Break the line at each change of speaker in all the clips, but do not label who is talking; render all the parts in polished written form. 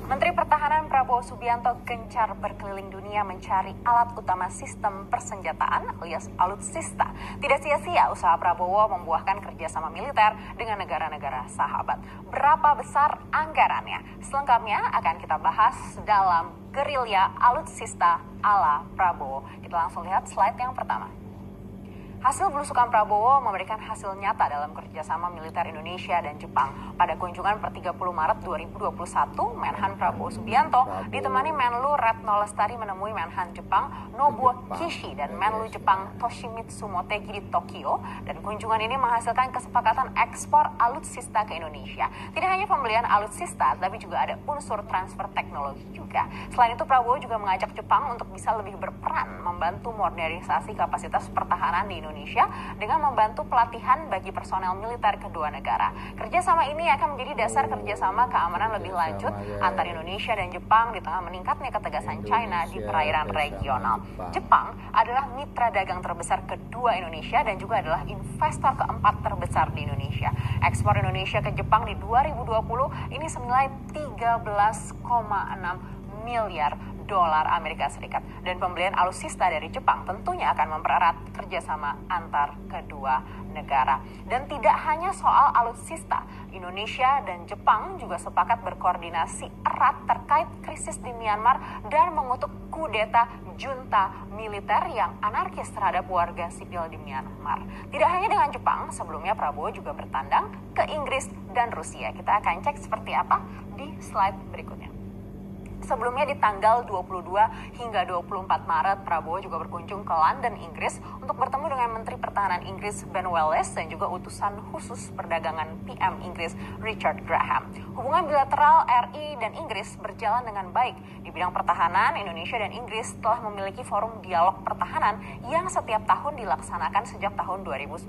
Menteri Pertahanan Prabowo Subianto gencar berkeliling dunia mencari alat utama sistem persenjataan alias alutsista. Tidak sia-sia usaha Prabowo membuahkan kerjasama militer dengan negara-negara sahabat. Berapa besar anggarannya? Selengkapnya akan kita bahas dalam gerilya alutsista ala Prabowo. Kita langsung lihat slide yang pertama. Hasil belusukan Prabowo memberikan hasil nyata dalam kerjasama militer Indonesia dan Jepang. Pada kunjungan per 30 Maret 2021, Menhan Prabowo Subianto ditemani Menlu Retno Lestari menemui Menhan Jepang Nobuo Kishi dan Menlu Jepang Toshimitsu Motegi di Tokyo. Dan kunjungan ini menghasilkan kesepakatan ekspor alutsista ke Indonesia. Tidak hanya pembelian alutsista, tapi juga ada unsur transfer teknologi juga. Selain itu, Prabowo juga mengajak Jepang untuk bisa lebih berperan membantu modernisasi kapasitas pertahanan di Indonesia dengan membantu pelatihan bagi personel militer kedua negara. Kerjasama ini akan menjadi dasar kerjasama keamanan lebih lanjut antara Indonesia dan Jepang di tengah meningkatnya ketegasan China di perairan regional. Jepang adalah mitra dagang terbesar kedua Indonesia dan juga adalah investor keempat terbesar di Indonesia. Ekspor Indonesia ke Jepang di 2020 ini senilai 13,6 miliar dolar Amerika Serikat. Dan pembelian alutsista dari Jepang tentunya akan mempererat kerjasama antar kedua negara. Dan tidak hanya soal alutsista, Indonesia dan Jepang juga sepakat berkoordinasi erat terkait krisis di Myanmar dan mengutuk kudeta junta militer yang anarkis terhadap warga sipil di Myanmar. Tidak hanya dengan Jepang, sebelumnya Prabowo juga bertandang ke Inggris dan Rusia. Kita akan cek seperti apa di slide berikutnya. Sebelumnya di tanggal 22 hingga 24 Maret, Prabowo juga berkunjung ke London, Inggris untuk bertemu dengan Menteri Pertahanan Inggris Ben Wallace dan juga utusan khusus perdagangan PM Inggris Richard Graham. Hubungan bilateral RI dan Inggris berjalan dengan baik. Di bidang pertahanan, Indonesia dan Inggris telah memiliki forum dialog pertahanan yang setiap tahun dilaksanakan sejak tahun 2019.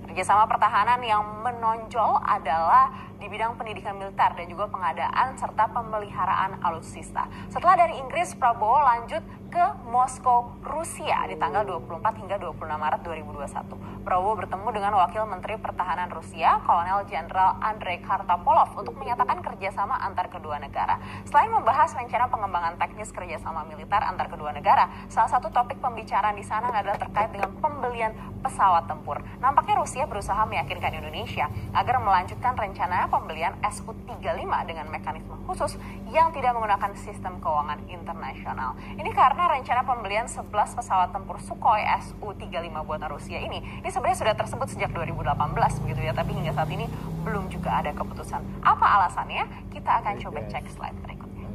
Kerjasama pertahanan yang menonjol adalah di bidang pendidikan militer dan juga pengadaan serta pemeliharaan alutsista. Setelah dari Inggris, Prabowo lanjut ke Moskow, Rusia di tanggal 24 hingga 26 Maret 2021. Prabowo bertemu dengan Wakil Menteri Pertahanan Rusia, Kolonel Jenderal Andrei Kartapolov untuk menyatakan kerjasama antar kedua negara. Selain membahas rencana pengembangan teknis kerjasama militer antar kedua negara, salah satu topik pembicaraan di sana adalah terkait dengan pembelian pesawat tempur. Nampaknya Rusia berusaha meyakinkan Indonesia agar melanjutkan rencana pembelian Su-35 dengan mekanisme khusus yang tidak menggunakan sistem keuangan internasional. Ini karena rencana pembelian 11 pesawat tempur Sukhoi Su-35 buatan Rusia ini sebenarnya sudah tersebut sejak 2018 begitu ya, tapi hingga saat ini belum juga ada keputusan. Apa alasannya? Kita akan coba cek slide berikutnya.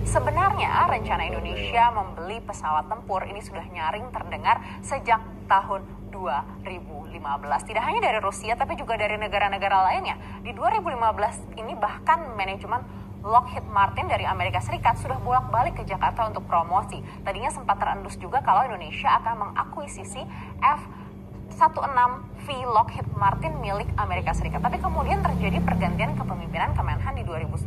Sebenarnya rencana Indonesia membeli pesawat tempur ini sudah nyaring terdengar sejak tahun 2015. Tidak hanya dari Rusia tapi juga dari negara-negara lainnya. Di 2015 ini bahkan manajemen Lockheed Martin dari Amerika Serikat sudah bolak-balik ke Jakarta untuk promosi. Tadinya sempat terendus juga kalau Indonesia akan mengakuisisi F-16V Lockheed Martin milik Amerika Serikat. Tapi kemudian terjadi pergantian kepemimpinan Kemenhan di 2019.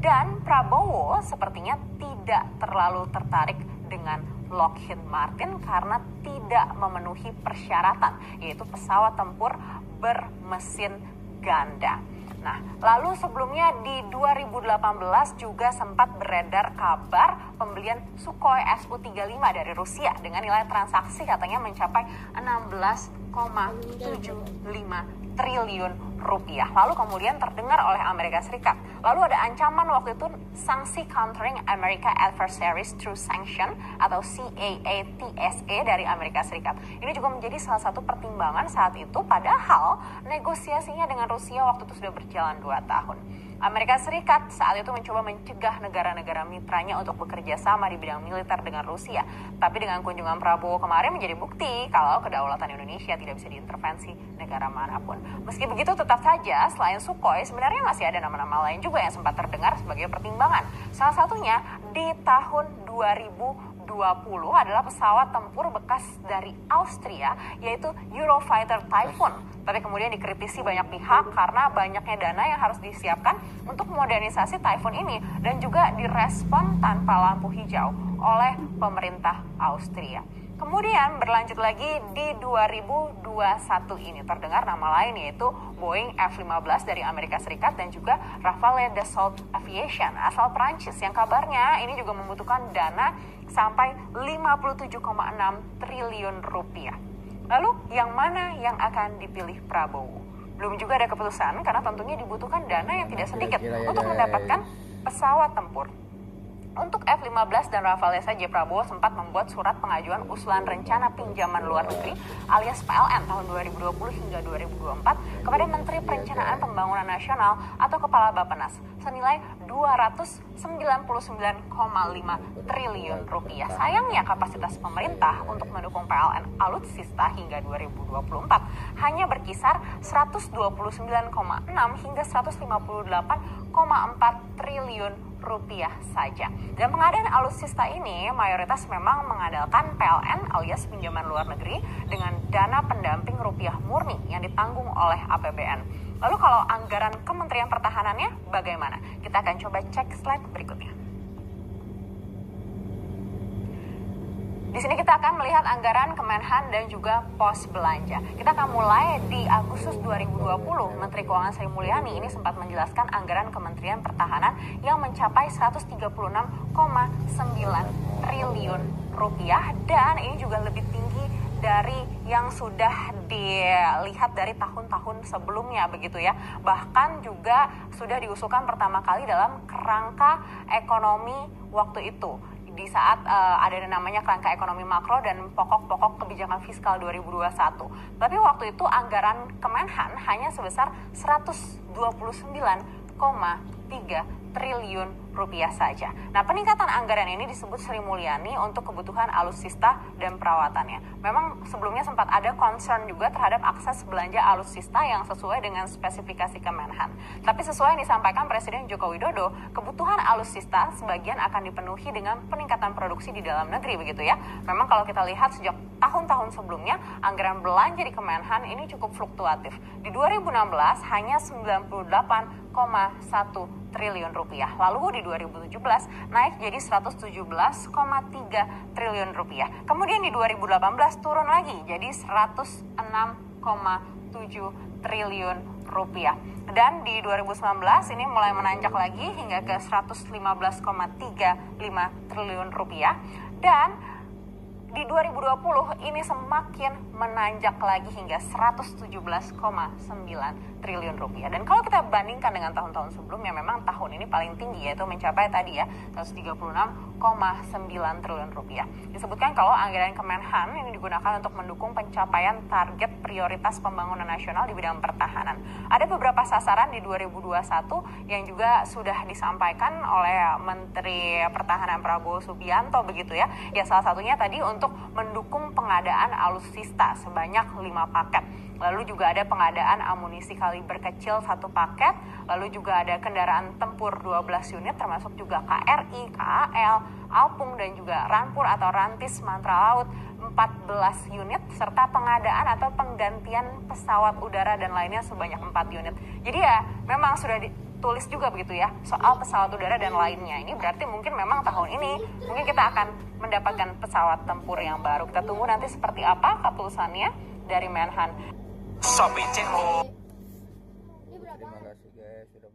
Dan Prabowo sepertinya tidak terlalu tertarik dengan Lockheed Martin karena tidak memenuhi persyaratan, yaitu pesawat tempur bermesin ganda. Nah, lalu sebelumnya di 2018 juga sempat beredar kabar pembelian Sukhoi Su-35 dari Rusia dengan nilai transaksi katanya mencapai 16,75 triliun rupiah. Lalu kemudian terdengar oleh Amerika Serikat. Lalu ada ancaman waktu itu sanksi Countering America Adversaries Through Sanction atau CAATSA dari Amerika Serikat. Ini juga menjadi salah satu pertimbangan saat itu, padahal negosiasinya dengan Rusia waktu itu sudah berjalan 2 tahun. Amerika Serikat saat itu mencoba mencegah negara-negara mitranya untuk bekerja sama di bidang militer dengan Rusia. Tapi dengan kunjungan Prabowo kemarin menjadi bukti kalau kedaulatan Indonesia tidak bisa diintervensi negara manapun. Meski begitu, tetap saja selain Sukhoi sebenarnya masih ada nama-nama lain juga yang sempat terdengar sebagai pertimbangan. Salah satunya di tahun 2020 adalah pesawat tempur bekas dari Austria yaitu Eurofighter Typhoon. Tapi kemudian dikritisi banyak pihak karena banyaknya dana yang harus disiapkan untuk modernisasi Typhoon ini dan juga direspon tanpa lampu hijau oleh pemerintah Austria. Kemudian berlanjut lagi di 2021 ini terdengar nama lain yaitu Boeing F-15 dari Amerika Serikat dan juga Rafale Dassault Aviation asal Prancis yang kabarnya ini juga membutuhkan dana sampai 57,6 triliun rupiah. Lalu yang mana yang akan dipilih Prabowo? Belum juga ada keputusan karena tentunya dibutuhkan dana yang tidak sedikit untuk mendapatkan pesawat tempur. Untuk F-15 dan Rafale saja Prabowo sempat membuat surat pengajuan usulan rencana pinjaman luar negeri alias PLN tahun 2020 hingga 2024 kepada Menteri Perencanaan Pembangunan Nasional atau Kepala Bappenas senilai 299,5 triliun rupiah. Sayangnya kapasitas pemerintah untuk mendukung PLN alutsista hingga 2024 hanya berkisar 129,6 hingga 158,4 triliun rupiah saja. Dan pengadaan alutsista ini mayoritas memang mengandalkan PLN alias pinjaman luar negeri dengan dana pendamping rupiah murni yang ditanggung oleh APBN. Lalu kalau anggaran Kementerian Pertahanannya bagaimana? Kita akan coba cek slide berikutnya. Di sini kita akan melihat anggaran Kemenhan dan juga pos belanja. Kita akan mulai di Agustus 2020. Menteri Keuangan Sri Mulyani ini sempat menjelaskan anggaran Kementerian Pertahanan yang mencapai 136,9 triliun rupiah dan ini juga lebih tinggi dari yang sudah dilihat dari tahun-tahun sebelumnya begitu ya. Bahkan juga sudah diusulkan pertama kali dalam kerangka ekonomi waktu itu. Di saat ada namanya kerangka ekonomi makro dan pokok-pokok kebijakan fiskal 2021. Tapi waktu itu anggaran Kemenhan hanya sebesar 129,3 triliun rupiah saja. Nah, peningkatan anggaran ini disebut Sri Mulyani untuk kebutuhan alutsista dan perawatannya. Memang sebelumnya sempat ada concern juga terhadap akses belanja alutsista yang sesuai dengan spesifikasi Kemenhan. Tapi sesuai yang disampaikan Presiden Joko Widodo, kebutuhan alutsista sebagian akan dipenuhi dengan peningkatan produksi di dalam negeri begitu ya. Memang kalau kita lihat sejak tahun-tahun sebelumnya, anggaran belanja di Kemenhan ini cukup fluktuatif. Di 2016 hanya 98,1 triliun rupiah. Lalu di 2017 naik jadi 117,3 triliun rupiah. Kemudian di 2018 turun lagi jadi 106,7 triliun rupiah. Dan di 2019 ini mulai menanjak lagi hingga ke 115,35 triliun rupiah. Dan di 2020 ini semakin menanjak lagi hingga 117,9 triliun rupiah. Dan kalau kita bandingkan dengan tahun-tahun sebelumnya, memang tahun ini paling tinggi yaitu mencapai tadi ya 136,9 triliun rupiah. Disebutkan kalau anggaran Kemenhan ini digunakan untuk mendukung pencapaian target prioritas pembangunan nasional di bidang pertahanan. Ada beberapa sasaran di 2021 yang juga sudah disampaikan oleh Menteri Pertahanan Prabowo Subianto begitu ya. Ya salah satunya tadi untuk mendukung pengadaan alutsista sebanyak 5 paket. Lalu juga ada pengadaan amunisi kaliber kecil 1 paket, lalu juga ada kendaraan tempur 12 unit termasuk juga KRI, KAL, Alpung dan juga Rampur atau Rantis Mantra Laut 14 unit serta pengadaan atau penggantian pesawat udara dan lainnya sebanyak 4 unit. Jadi ya memang sudah ditulis juga begitu ya soal pesawat udara dan lainnya. Ini berarti mungkin memang tahun ini mungkin kita akan mendapatkan pesawat tempur yang baru. Kita tunggu nanti seperti apa keputusannya dari Menhan.
Terima kasih guys sudah